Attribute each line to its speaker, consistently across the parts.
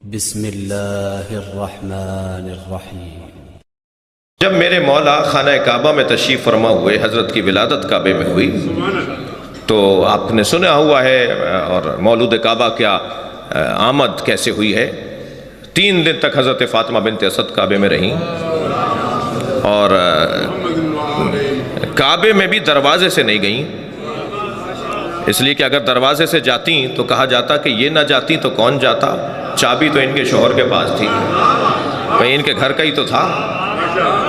Speaker 1: بسم اللہ الرحمن الرحیم۔
Speaker 2: جب میرے مولا خانہ کعبہ میں تشریف فرما ہوئے، حضرت کی ولادت کعبے میں ہوئی، تو آپ نے سنا ہوا ہے اور مولود کعبہ کیا آمد کیسے ہوئی ہے۔ 3 دن تک حضرت فاطمہ بنت اسد کعبے میں رہیں، اور کعبے میں بھی دروازے سے نہیں گئیں، اس لیے کہ اگر دروازے سے جاتی تو کہا جاتا کہ یہ نہ جاتی تو کون جاتا، چابی تو ان کے شوہر کے پاس تھی، بھئی ان کے گھر کا ہی تو تھا،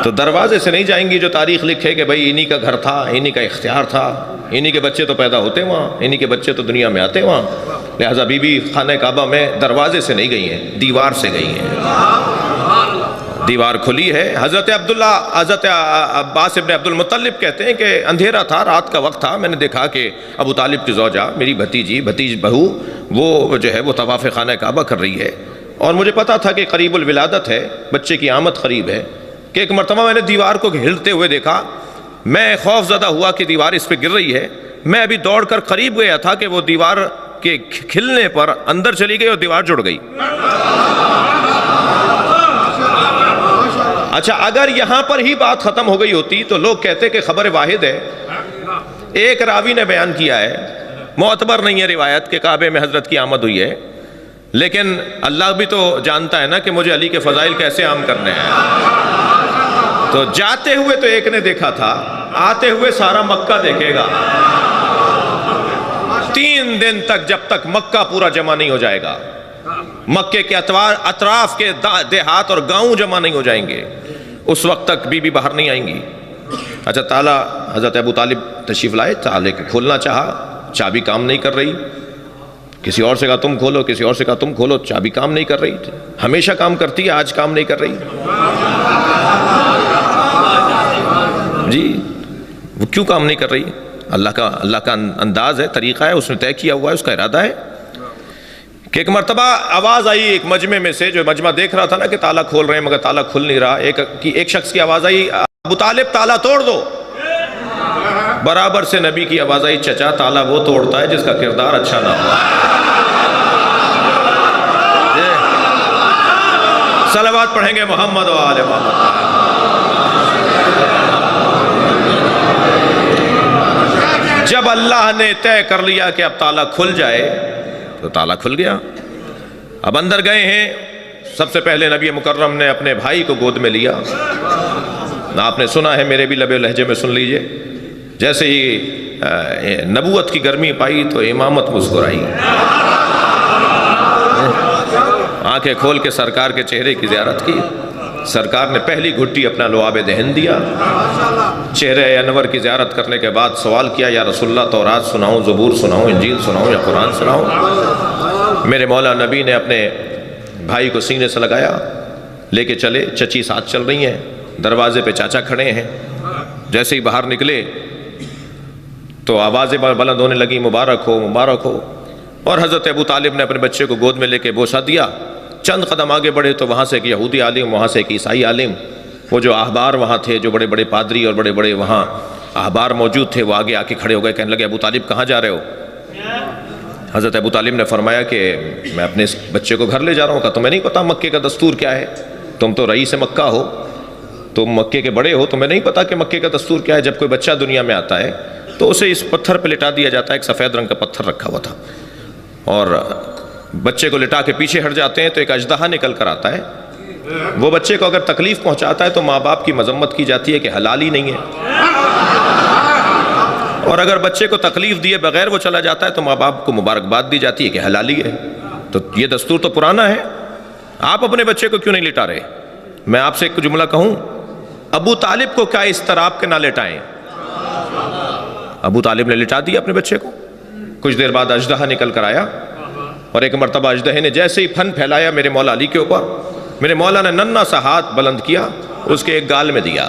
Speaker 2: تو دروازے سے نہیں جائیں گی جو تاریخ لکھے کہ بھئی انہی کا گھر تھا، انہی کا اختیار تھا، انہی کے بچے تو پیدا ہوتے وہاں، انہی کے بچے تو دنیا میں آتے وہاں۔ لہٰذا بی بی خانہ کعبہ میں دروازے سے نہیں گئی ہیں، دیوار سے گئی ہیں، دیوار کھلی ہے۔ حضرت عباس ابن عبد المطلب کہتے ہیں کہ اندھیرا تھا، رات کا وقت تھا، میں نے دیکھا کہ ابو طالب کی زوجہ، میری بھتیج بہو، وہ جو ہے وہ طواف خانہ کعبہ کر رہی ہے، اور مجھے پتا تھا کہ قریب الولادت ہے، بچے کی آمد قریب ہے، کہ ایک مرتبہ میں نے دیوار کو ہلتے ہوئے دیکھا، میں خوف زدہ ہوا کہ دیوار اس پہ گر رہی ہے، میں ابھی دوڑ کر قریب گیا تھا کہ وہ دیوار کے کھلنے پر اندر چلی گئی اور دیوار جڑ گئی۔ اچھا، اگر یہاں پر ہی بات ختم ہو گئی ہوتی تو لوگ کہتے کہ خبر واحد ہے، ایک راوی نے بیان کیا ہے، معتبر نہیں ہے روایت کہ کعبے میں حضرت کی آمد ہوئی ہے، لیکن اللہ بھی تو جانتا ہے نا کہ مجھے علی کے فضائل کیسے عام کرنے ہیں۔ تو جاتے ہوئے تو ایک نے دیکھا تھا، آتے ہوئے سارا مکہ دیکھے گا۔ 3 دن تک جب تک مکہ پورا جمع نہیں ہو جائے گا، مکے کے اطراف کے دیہات اور گاؤں جمع نہیں ہو جائیں گے، اس وقت تک بی بی باہر نہیں آئیں گی۔ اچھا، تالا حضرت ابو طالب تشریف لائے، تالے کو کھولنا چاہا، چابی کام نہیں کر رہی، کسی اور سے کہا تم کھولو، کسی اور سے کہا تم کھولو، چابی کام نہیں کر رہی، ہمیشہ کام کرتی ہے، آج کام نہیں کر رہی۔ جی، وہ کیوں کام نہیں کر رہی؟ اللہ کا انداز ہے، طریقہ ہے، اس نے طے کیا ہوا ہے، اس کا ارادہ ہے کہ ایک مرتبہ آواز آئی ایک مجمع میں سے، جو مجمع دیکھ رہا تھا نا کہ تالا کھول رہے ہیں مگر تالا کھل نہیں رہا، ایک شخص کی آواز آئی، ابو طالب تالا توڑ دو۔ برابر سے نبی کی آواز آئی، چچا تالا وہ توڑتا ہے جس کا کردار اچھا نہ ہو۔ صلوات پڑھیں گے محمد و آل محمد۔ جب اللہ نے طے کر لیا کہ اب تالا کھل جائے تو تالا کھل گیا۔ اب اندر گئے ہیں، سب سے پہلے نبی مکرم نے اپنے بھائی کو گود میں لیا، آپ نے سنا ہے، میرے بھی لبے لہجے میں سن لیجئے، جیسے ہی نبوت کی گرمی پائی تو امامت مسکرائی، آنکھیں کھول کے سرکار کے چہرے کی زیارت کی، سرکار نے پہلی گھٹی اپنا لعاب دہن دیا، چہرے انور کی زیارت کرنے کے بعد سوال کیا، یا رسول اللہ تورات سناؤں، زبور سناؤں، انجیل سناؤں یا قرآن سناؤں؟ میرے مولا نبی نے اپنے بھائی کو سینے سے لگایا، لے کے چلے، چچی ساتھ چل رہی ہیں، دروازے پہ چاچا کھڑے ہیں، جیسے ہی باہر نکلے تو آوازیں بلند ہونے لگی، مبارک ہو مبارک ہو، اور حضرت ابو طالب نے اپنے بچے کو گود میں لے کے بوسہ دیا۔ چند قدم آگے بڑھے تو وہاں سے ایک یہودی عالم، وہاں سے ایک عیسائی عالم، وہ جو احبار وہاں تھے، جو بڑے بڑے پادری اور بڑے بڑے وہاں احبار موجود تھے، وہ آگے آ کے کھڑے ہو گئے، کہنے لگے ابو طالب کہاں جا رہے ہو؟ حضرت ابو طالب نے فرمایا کہ میں اپنے اس بچے کو گھر لے جا رہا ہوں۔ کہا تمہیں نہیں پتا مکے کا دستور کیا ہے؟ تم تو رئیس مکہ ہو، تم مکے کے بڑے ہو، تمہیں نہیں پتا کہ مکے کا دستور کیا ہے؟ جب کوئی بچہ دنیا میں آتا ہے تو اسے اس پتھر پہ لٹا دیا جاتا ہے، ایک سفید رنگ کا پتھر رکھا ہوا تھا، اور بچے کو لٹا کے پیچھے ہٹ جاتے ہیں تو ایک اژدہا نکل کر آتا ہے، وہ بچے کو اگر تکلیف پہنچاتا ہے تو ماں باپ کی مذمت کی جاتی ہے کہ حلال ہی نہیں ہے، اور اگر بچے کو تکلیف دیے بغیر وہ چلا جاتا ہے تو ماں باپ کو مبارکباد دی جاتی ہے کہ حلالی ہے۔ تو یہ دستور تو پرانا ہے، آپ اپنے بچے کو کیوں نہیں لٹا رہے؟ میں آپ سے ایک جملہ کہوں، ابو طالب کو کیا اس طرح آپ کے نہ لٹائیں؟ ابو طالب نے لٹا دیا اپنے بچے کو۔ کچھ دیر بعد اژدہا نکل کر آیا، اور ایک مرتبہ اژدہے نے جیسے ہی پھن پھیلایا میرے مولا علی کے اوپر، میرے مولا نے ننھا سا ہاتھ بلند کیا، اس کے ایک گال میں دیا۔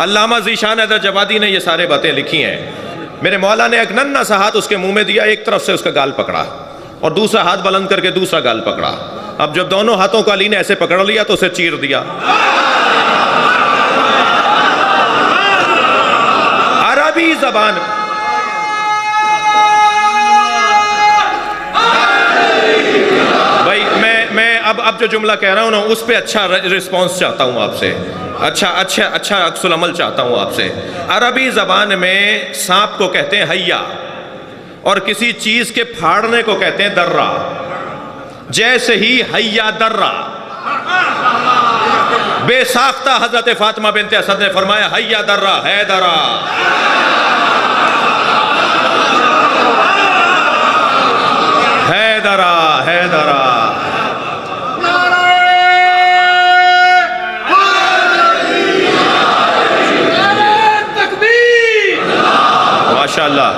Speaker 2: علامہ ذیشان حیدر جوادی نے یہ سارے باتیں لکھی ہیں، میرے مولا نے ایک ننھا سا ہاتھ اس کے منہ میں دیا، ایک طرف سے اس کا گال پکڑا اور دوسرا ہاتھ بلند کر کے دوسرا گال پکڑا۔ اب جب دونوں ہاتھوں کو علی نے ایسے پکڑ لیا تو اسے چیر دیا۔ عربی زبان اب جو جملہ کہہ رہا ہوں نا اس پہ اچھا رسپانس چاہتا ہوں آپ سے، اچھا عکس العمل چاہتا ہوں آپ سے۔ عربی زبان میں سانپ کو کہتے ہیں حیا، اور کسی چیز کے پھاڑنے کو کہتے ہیں درہ۔ جیسے ہی حیا درہ بے ساختہ حضرت فاطمہ بنت اسد نے فرمایا حیا درہ ہے درہ، ہے درہ ہے درہ۔ ماشاءاللہ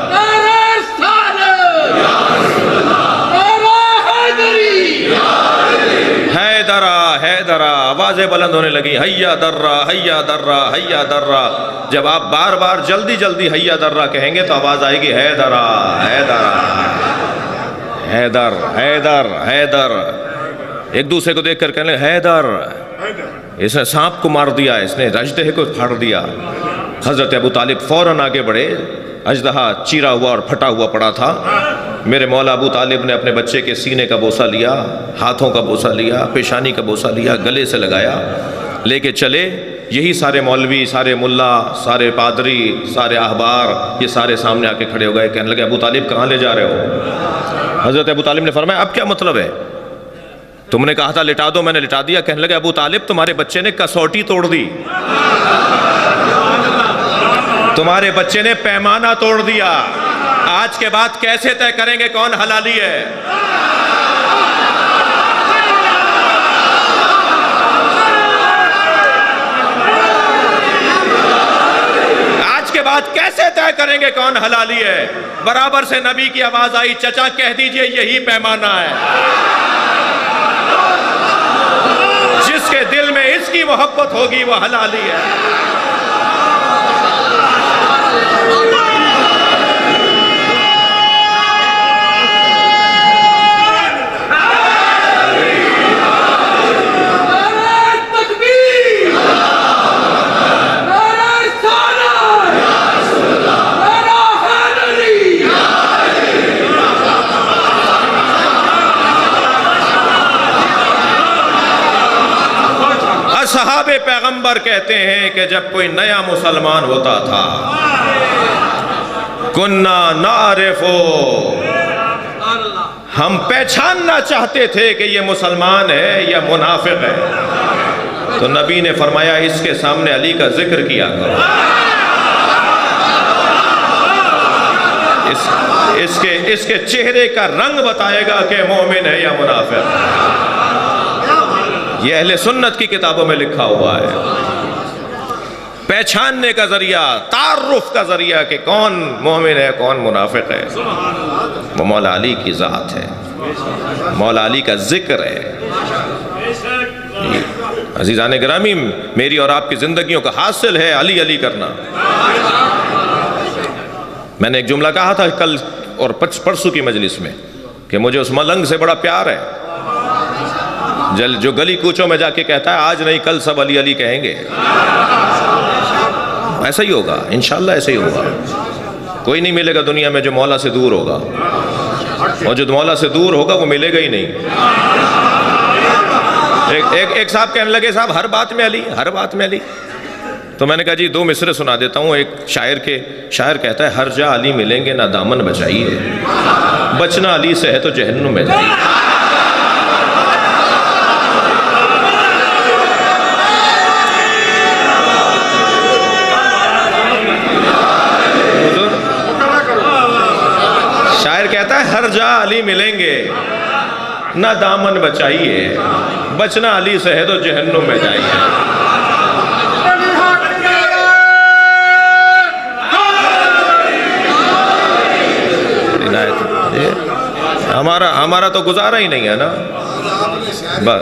Speaker 2: حیدرہ، آوازیں بلند ہونے لگی، حیا درہ حیا درہ حیا درہ۔ جب آپ بار بار جلدی جلدی حیا درہ کہیں گے تو آواز آئے گی حیدرہ حیدرہ حیدر حیدر حیدر۔ ایک دوسرے کو دیکھ کر کہنے لگے حیدر، اس نے سانپ کو مار دیا، اس نے اژدہے کو پھاڑ دیا۔ حضرت ابو طالب فوراً آگے بڑھے، اژدہا چیرا ہوا اور پھٹا ہوا پڑا تھا۔ میرے مولا ابو طالب نے اپنے بچے کے سینے کا بوسہ لیا، ہاتھوں کا بوسہ لیا، پیشانی کا بوسہ لیا، گلے سے لگایا، لے کے چلے۔ یہی سارے مولوی، سارے ملا، سارے پادری، سارے احبار، یہ سارے سامنے آ کے کھڑے ہو گئے، کہنے لگے ابو طالب کہاں لے جا رہے ہو؟ حضرت ابو طالب نے فرمایا اب کیا مطلب ہے؟ تم نے کہا تھا لٹا دو، میں نے لٹا دیا۔ کہنے لگے ابو طالب تمہارے بچے نے کسوٹی توڑ دی، تمہارے بچے نے پیمانہ توڑ دیا، آج کے بعد کیسے طے کریں گے کون حلالی ہے؟ آج کے بعد کیسے طے کریں گے کون حلالی ہے؟ برابر سے نبی کی آواز آئی، چچا کہہ دیجئے یہی پیمانہ ہے، جس کے دل میں اس کی محبت ہوگی وہ حلالی ہے۔ صحاب پیغمبر کہتے ہیں کہ جب کوئی نیا مسلمان ہوتا تھا، کننا نعرفو، ہم پہچاننا چاہتے تھے کہ یہ مسلمان ہے یا منافق ہے، تو نبی نے فرمایا اس کے سامنے علی کا ذکر کیا کرو، اس کے چہرے کا رنگ بتائے گا کہ مومن ہے یا منافق ہے۔ یہ اہل سنت کی کتابوں میں لکھا ہوا ہے، پہچاننے کا ذریعہ، تعارف کا ذریعہ کہ کون مومن ہے کون منافق ہے، وہ مولا علی کی ذات ہے، مولا علی کا ذکر ہے۔ عزیزان گرامی، میری اور آپ کی زندگیوں کا حاصل ہے علی علی کرنا۔ میں نے ایک جملہ کہا تھا کل اور پرسوں کی مجلس میں کہ مجھے اس ملنگ سے بڑا پیار ہے جو گلی کوچوں میں جا کے کہتا ہے آج نہیں کل سب علی علی کہیں گے۔ ایسا ہی ہوگا انشاءاللہ، ایسا ہی ہوگا۔ کوئی نہیں ملے گا دنیا میں جو مولا سے دور ہوگا، اور جو مولا سے دور ہوگا وہ ملے گا ہی نہیں۔ ایک صاحب کہنے لگے صاحب ہر بات میں علی، ہر بات میں علی۔ تو میں نے کہا جی دو مصرے سنا دیتا ہوں۔ ایک شاعر کہتا ہے ہر جا علی ملیں گے نہ دامن بچائیے، بچنا علی سے ہے تو جہنم میں جائیے۔ کہتا ہے ہر جا علی ملیں گے نہ دامن بچائیے، بچنا علی سے ہے تو جہنم میں جائیے۔ ہمارا تو گزارا ہی نہیں ہے نا، بس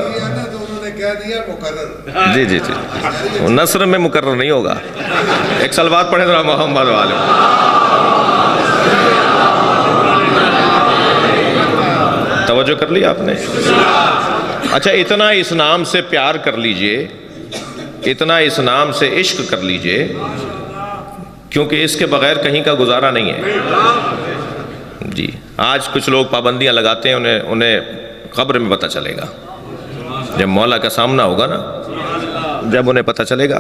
Speaker 2: جی جی جی نثر میں مقرر نہیں ہوگا۔ ایک سلوات پڑھیں ذرا محمد والے۔ توجہ کر لی آپ نے؟ اچھا اتنا اس نام سے پیار کر لیجئے، اتنا اس نام سے عشق کر لیجئے، کیونکہ اس کے بغیر کہیں کا گزارا نہیں ہے۔ جی آج کچھ لوگ پابندیاں لگاتے ہیں، انہیں قبر میں پتہ چلے گا۔ جب مولا کا سامنا ہوگا نا، جب انہیں پتہ چلے گا۔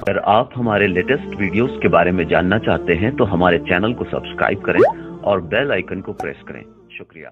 Speaker 3: اگر آپ ہمارے لیٹسٹ ویڈیوز کے بارے میں جاننا چاہتے ہیں تو ہمارے چینل کو سبسکرائب کریں اور بیل آئیکن کو پریس کریں۔ شکریہ۔